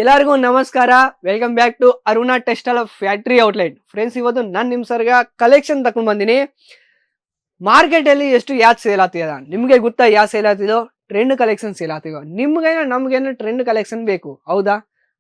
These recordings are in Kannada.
ಎಲ್ಲರಿಗೂ ನಮಸ್ಕಾರ. Welcome back to Aruna textile factory outlet. Friends, ಇವತ್ತು ನಾನು ನಿಮ್ಮ ಸರ್ಗ ಕಲೆಕ್ಷನ್ ತಗೊಂಡು ಬಂದಿನಿ. ಮಾರ್ಕೆಟ್ ಅಲ್ಲಿ ಎಷ್ಟು ಯಾವ್ದು ಸೇಲ್ ಆಗ್ತಿದ ನಿಮ್ಗೆ ಗೊತ್ತಾ? ಯಾವ್ದು ಸೇಲ್ ಆಗ್ತಿದೋ? ಟ್ರೆಂಡ್ ಕಲೆಕ್ಷನ್ ಸೇಲ್ ಆಗ್ತಿದೋ. ನಿಮ್ಗೇನ ನಮ್ಗೇನ ಟ್ರೆಂಡ್ ಕಲೆಕ್ಷನ್ ಬೇಕು, ಹೌದಾ?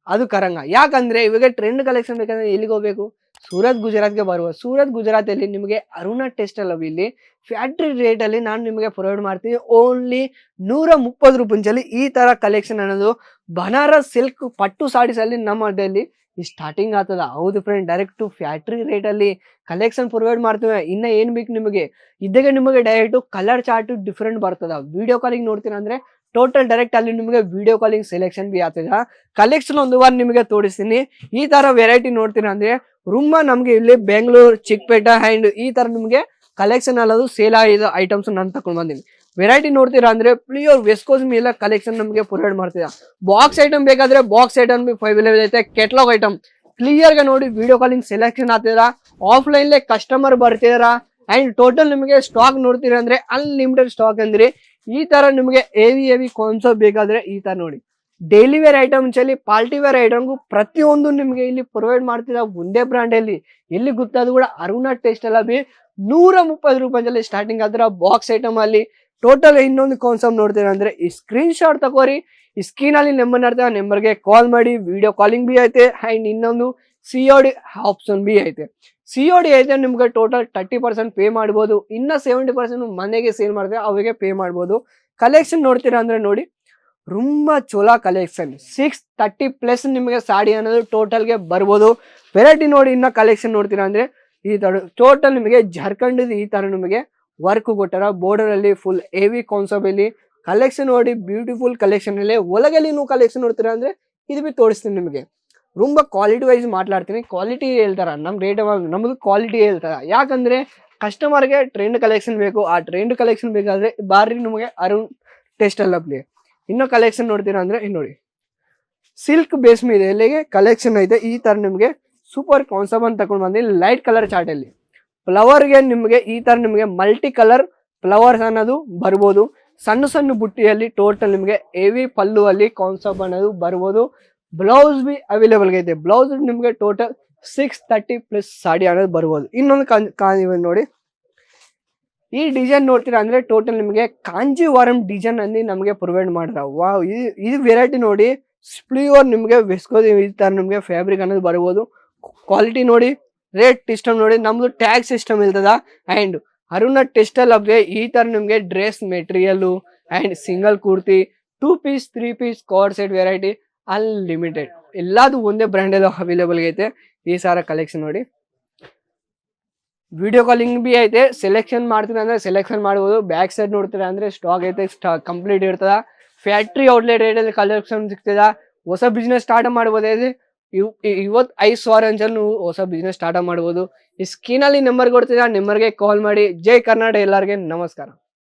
ಅದು ಕರಂಗ. ಯಾಕಂದ್ರೆ ಇವಾಗ ಟ್ರೆಂಡ್ ಕಲೆಕ್ಷನ್ ಬೇಕಂದ್ರೆ ಎಲ್ಲಿಗೆ ಹೋಗ್ಬೇಕು? ಸೂರತ್ ಗುಜರಾತ್ಗೆ ಬರುವ. ಸೂರತ್ ಗುಜರಾತ್ ಅಲ್ಲಿ ನಿಮಗೆ ಅರುಣಾ ಟೆಕ್ಸ್ಟೈಲ್ ಇಲ್ಲಿ ಫ್ಯಾಕ್ಟ್ರಿ ರೇಟ್ ಅಲ್ಲಿ ನಾನು ನಿಮಗೆ ಪ್ರೊವೈಡ್ ಮಾಡ್ತೀನಿ. ಓನ್ಲಿ 130 ರೂಪಾಯಿ ಈ ತರ ಕಲೆಕ್ಷನ್ ಅನ್ನೋದು ಬನಾರಸ್ ಸಿಲ್ಕ್ ಪಟ್ಟು ಸಾರೀಸ್ ಅಲ್ಲಿ ನಮ್ಮಲ್ಲಿ ಸ್ಟಾರ್ಟಿಂಗ್ ಆಗ್ತದ. ಹೌದು ಫ್ರೆಂಡ್, ಡೈರೆಕ್ಟ್ ಫ್ಯಾಕ್ಟ್ರಿ ರೇಟ್ ಅಲ್ಲಿ ಕಲೆಕ್ಷನ್ ಪ್ರೊವೈಡ್ ಮಾಡ್ತೀವಿ. ಇನ್ನ ಏನ್ ಬೇಕು ನಿಮಗೆ? ಇದಾಗ ನಿಮಗೆ ಡೈರೆಕ್ಟ್ ಕಲರ್ ಚಾರ್ಟ್ ಡಿಫ್ರೆಂಟ್ ಬರ್ತದ. ವಿಡಿಯೋ ಕಾಲಿಂಗ್ ನೋಡ್ತೀರಾ ಅಂದ್ರೆ ಟೋಟಲ್ ಡೈರೆಕ್ಟ್ ಅಲ್ಲಿ ನಿಮಗೆ ವಿಡಿಯೋ ಕಾಲಿಂಗ್ ಸೆಲೆಕ್ಷನ್ ಬಿ ಆಗ್ತದ. ಕಲೆಕ್ಷನ್ ಒಂದು ವಾರ ನಿಮಗೆ ತೋರಿಸ್ತೀನಿ. ಈ ತರ ವೆರೈಟಿ ನೋಡ್ತೀರಾ ಅಂದ್ರೆ ರೂಮ ನಮ್ಗೆ ಇಲ್ಲಿ ಬೆಂಗಳೂರು, ಚಿಕ್ಕಪೇಟೆ ಅಂಡ್ ಈ ತರ ನಿಮಗೆ ಕಲೆಕ್ಷನ್ ಅನ್ನೋದು ಸೇಲ್ ಆಗಿದ ಐಟಮ್ಸ್ ನಾನು ತಗೊಂಡ್ ಬಂದೀನಿ. ವೆರೈಟಿ ನೋಡ್ತೀರಾ ಅಂದ್ರೆ ಪ್ಯೂರ್ ವೆಸ್ಕೋಸ್ ಮೇಲೆ ಕಲೆಕ್ಷನ್ ನಮಗೆ ಪ್ರೊವೈಡ್ ಮಾಡ್ತೀರಾ. ಬಾಕ್ಸ್ ಐಟಮ್ ಬೇಕಾದ್ರೆ ಬಾಕ್ಸ್ ಐಟಮ್ ಅವೈಲೇಬಲ್ ಐತೆ. ಕೆಟ್ಲಾಗ್ ಐಟಮ್ ಕ್ಲಿಯರ್ ಗೆ ನೋಡಿ ವಿಡಿಯೋ ಕಾಲಿಂಗ್ ಸೆಲೆಕ್ಷನ್ ಆಗ್ತಿದ್ರ. ಆಫ್ಲೈನ್ ಕಸ್ಟಮರ್ ಬರ್ತಿದಾರ ಅಂಡ್ ಟೋಟಲ್ ನಿಮಗೆ ಸ್ಟಾಕ್ ನೋಡ್ತೀರಾ ಅಂದ್ರೆ ಅನ್ಲಿಮಿಟೆಡ್ ಸ್ಟಾಕ್ ಅಂದ್ರೆ ಈ ತರ ನಿಮಗೆ ಹೆವಿ ಕಾನ್ಸೆಪ್ಟ್ ಬೇಕಾದ್ರೆ ಈ ತರ ನೋಡಿ. ಡೈಲಿ ವೇರ್ ಐಟಮ್ಸ್ ಅಲ್ಲಿ ಪಾರ್ಟಿ ವೇರ್ ಐಟಮ್ಗೂ ಪ್ರತಿಯೊಂದು ನಿಮಗೆ ಇಲ್ಲಿ ಪ್ರೊವೈಡ್ ಮಾಡ್ತಿದ ಒಂದೇ ಬ್ರಾಂಡ್ ಅಲ್ಲಿ. ಎಲ್ಲಿ ಗೊತ್ತಾದ್ರು ಕೂಡ ಅರುಣಾ ಟೆಕ್ಸ್ಟೈಲ್ ಅಲ್ಲಿ 130 ರೂಪಾಯಿ ಸ್ಟಾರ್ಟಿಂಗ್ ಆದ್ರ ಬಾಕ್ಸ್ ಐಟಮ್ ಅಲ್ಲಿ. ಟೋಟಲ್ ಇನ್ನೊಂದು ಕಾನ್ಸೆಪ್ಟ್ ನೋಡ್ತೀರಾ ಅಂದ್ರೆ ಈ ಸ್ಕ್ರೀನ್ ಶಾಟ್ ತಗೋರಿ. ಈ ಸ್ಕ್ರೀನ್ ಅಲ್ಲಿ ನಂಬರ್ ಇರ್ತದೆ, ನಂಬರ್ಗೆ ಕಾಲ್ ಮಾಡಿ. ವಿಡಿಯೋ ಕಾಲಿಂಗ್ ಬಿ ಐತೆ ಅಂಡ್ ಇನ್ನೊಂದು ಸಿಒಡಿ ಆಪ್ಷನ್ ಬಿ ಐತೆ. ಸಿಒಡಿ ಐತೆ ನಿಮ್ಗೆ ಟೋಟಲ್ 30% ಪೇ ಮಾಡ್ಬೋದು. ಇನ್ನ 70% ಮನೆಗೆ ಸೇಲ್ ಮಾಡಿದ್ರೆ ಅವಿಗೆ ಪೇ ಮಾಡ್ಬೋದು. ಕಲೆಕ್ಷನ್ ನೋಡ್ತೀರಾ ಅಂದ್ರೆ ನೋಡಿ, ತುಂಬಾ ಚೋಲಾ ಕಲೆಕ್ಷನ್. 630+ ನಿಮಗೆ ಸಾಡಿ ಅನ್ನೋದು ಟೋಟಲ್ಗೆ ಬರ್ಬೋದು. ವೆರೈಟಿ ನೋಡಿ. ಇನ್ನ ಕಲೆಕ್ಷನ್ ನೋಡ್ತೀರಾ ಅಂದ್ರೆ ಈ ತರ ಟೋಟಲ್ ನಿಮಗೆ ಜಾರ್ಖಂಡ್ ಈ ತರ ನಿಮಗೆ ವರ್ಕ್ ಕೊಟ್ಟಾರ. ಬೋರ್ಡರ್ ಅಲ್ಲಿ ಫುಲ್ ಹೆವಿ ಕಾನ್ಸೆಪ್ಟ್ ಅಲ್ಲಿ ಕಲೆಕ್ಷನ್ ನೋಡಿ. ಬ್ಯೂಟಿಫುಲ್ ಕಲೆಕ್ಷನ್ ಅಲ್ಲಿ ಒಳಗಲ್ಲಿ ನೀವು ಕಲೆಕ್ಷನ್ ನೋಡ್ತೀರಾ ಅಂದ್ರೆ ಇದು ಬಿ ತೋರಿಸ್ತೀನಿ ನಿಮಗೆ. ரொம்ப ಕ್ವಾಲಿಟಿ ವೈಸ್ ಮಾತಾಡ್ತೀನಿ. ಕ್ವಾಲಿಟಿ ಹೇಳ್ತಾರ, ನಮ್ ರೇಟ್ ನಮ್ದು ಕ್ವಾಲಿಟಿ ಹೇಳ್ತಾರ. ಯಾಕಂದ್ರೆ ಕಸ್ಟಮರ್ಗೆ ಟ್ರೆಂಡ್ ಕಲೆಕ್ಷನ್ ಬೇಕು. ಆ ಟ್ರೆಂಡ್ ಕಲೆಕ್ಷನ್ ಬೇಕಾದ್ರೆ ಬಾರಿ ನಿಮಗೆ ಅರುಣ್ ಟೆಕ್ಸ್ಟೈಲ್ ಅಲ್ಲಿ. ಇನ್ನೂ ಕಲೆಕ್ಷನ್ ನೋಡ್ತೀರಾ ಅಂದ್ರೆ ನೋಡಿ, ಸಿಲ್ಕ್ ಬೇಸ್ ಮೇಲೆ ಎಲ್ಲಿಗೆ ಕಲೆಕ್ಷನ್ ಐತೆ. ಈ ತರ ನಿಮಗೆ ಸೂಪರ್ ಕಾನ್ಸೆಪ್ಟ್ ಅಂತ ತಗೊಂಡ್ ಬಂದಿ. ಲೈಟ್ ಕಲರ್ ಚಾರ್ಟ್ ಅಲ್ಲಿ ಫ್ಲವರ್ಗೆ ನಿಮಗೆ ಈ ತರ ನಿಮಗೆ ಮಲ್ಟಿ ಕಲರ್ ಫ್ಲವರ್ಸ್ ಅನ್ನೋದು ಬರ್ಬೋದು. ಸಣ್ಣ ಬುಟ್ಟಿಯಲ್ಲಿ ಟೋಟಲ್ ನಿಮಗೆ ಹೆವಿ ಪಲ್ಲು ಅಲ್ಲಿ ಕಾನ್ಸೆಪ್ಟ್ ಅನ್ನೋದು ಬರ್ಬೋದು. ಬ್ಲೌಸ್ ಬಿ ಅವೈಲೇಬಲ್ ಐತೆ. ಬ್ಲೌಸ್ ನಿಮಗೆ ಟೋಟಲ್ 630+ ಸಾಡಿ ಅನ್ನೋದು ಬರ್ಬೋದು. ಇನ್ನೊಂದು ನೋಡಿ, ಈ ಡಿಸೈನ್ ನೋಡ್ತೀರಾ ಅಂದ್ರೆ ಟೋಟಲ್ ನಿಮಗೆ ಕಾಂಜೀವರಂ ಡಿಸೈನ್ ಅಲ್ಲಿ ನಮಗೆ ಪ್ರೊವೈಡ್ ಮಾಡ್ರ. ವಾವ್, ಇದು ವೆರೈಟಿ ನೋಡಿ. ಪ್ಯೂರ್ ನಿಮಗೆ ವೆಸ್ಕೋಸ್ ಈ ತರ ನಿಮಗೆ ಫ್ಯಾಬ್ರಿಕ್ ಅನ್ನೋದು ಬರ್ಬೋದು. ಕ್ವಾಲಿಟಿ ನೋಡಿ, ರೇಟ್ ಸಿಸ್ಟಮ್ ನೋಡಿ. ನಮ್ದು ಟ್ಯಾಗ್ ಸಿಸ್ಟಮ್ ಇರ್ತದ. ಅಂಡ್ ಅರುಣಾ ಟೆಕ್ಸ್ಟೈಲ್ ಅಬ್ಗೆ ಈ ತರ ನಿಮಗೆ dress material and single kurti, 2 piece 3 piece coord set variety unlimited ಎಲ್ಲಾದು ಒಂದೇ ಬ್ರ್ಯಾಂಡ್ ಎಲ್ಲ ಅವೈಲೇಬಲ್ ಐತೆ. ಈ ಸಾರ ಕಲೆಕ್ಷನ್ ನೋಡಿ. ವಿಡಿಯೋ ಕಾಲಿಂಗ್ ಬಿ ಐತೆ. ಸೆಲೆಕ್ಷನ್ ಮಾಡ್ತೀರಾ ಅಂದ್ರೆ ಸೆಲೆಕ್ಷನ್ ಮಾಡ್ಬೋದು. ಬ್ಯಾಕ್ ಸೈಡ್ ನೋಡ್ತೀರಾ ಅಂದ್ರೆ ಸ್ಟಾಕ್ ಐತೆ, ಕಂಪ್ಲೀಟ್ ಇರ್ತದ. ಫ್ಯಾಕ್ಟ್ರಿ ಔಟ್ಲೆಟ್ ರೇಟಲ್ಲಿ ಕಲೆಕ್ಷನ್ ಸಿಗ್ತದ. ಹೊಸ ಬಿಸ್ನೆಸ್ ಸ್ಟಾರ್ಟ್ ಮಾಡ್ಬೋದು. ಇವತ್ತು 5,000 ಅಂಚಲ್ಲಿ ನೀವು ಹೊಸ ಬಿಸ್ನೆಸ್ ಸ್ಟಾರ್ಟ್ ಮಾಡ್ಬೋದು. ಈ ಸ್ಕ್ರೀನಲ್ಲಿ ನಂಬರ್ ಕೊಡ್ತೀರಾ, ನಂಬರ್ಗೆ ಕಾಲ್ ಮಾಡಿ. ಜೈ ಕರ್ನಾಟಕ, ಎಲ್ಲರಿಗೆ ನಮಸ್ಕಾರ.